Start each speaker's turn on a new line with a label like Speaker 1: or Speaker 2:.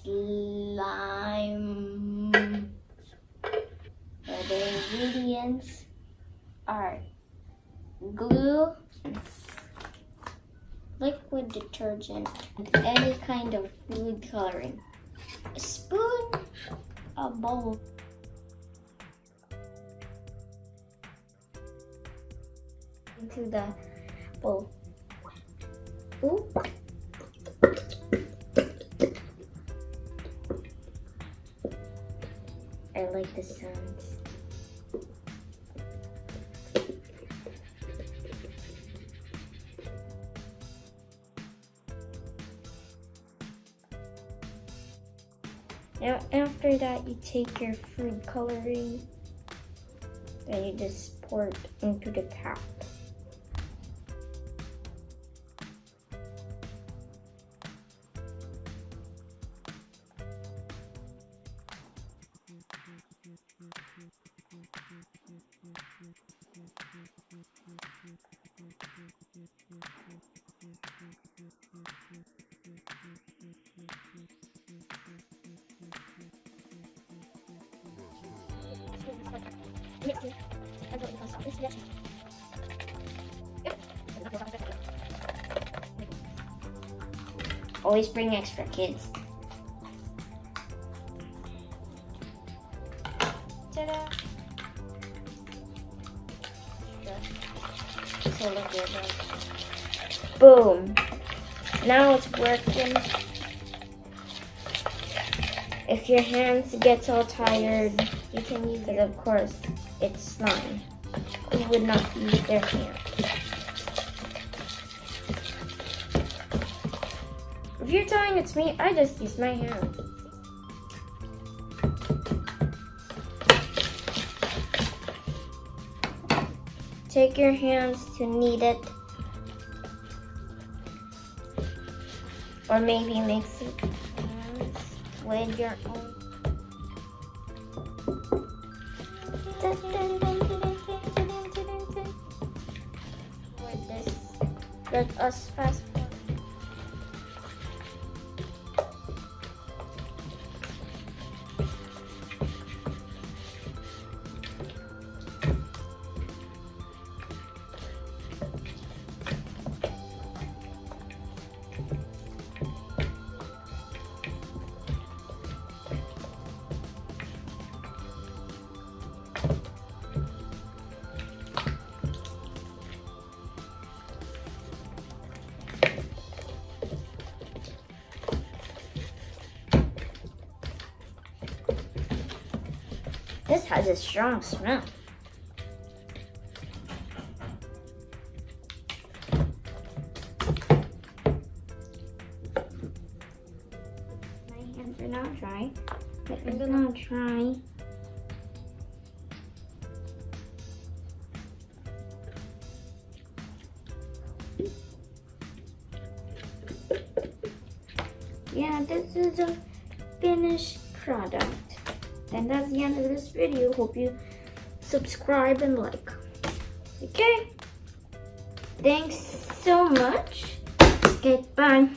Speaker 1: slime. The ingredients are glue, liquid detergent, and any kind of food coloring. A spoon, a bowl. Into the bowl. Ooh. I like the sounds. Now after that, you take your food coloring and you just pour it into the cap. Always bring extra, kids. Ta-da! So look at that. Boom! Now it's working. If your hands get all tired, you can use it. Of course, it's slime. You would not use their hands. If you're telling it's me, I just use my hands. Take your hands to knead it. Or maybe mix it with your own. With this, let us fast forward. This has a strong smell. My hands are not dry. My hands are not dry. Yeah, this is a finished product. And that's the end of this video. Hope you subscribe and like. Okay? Thanks so much. Okay, bye.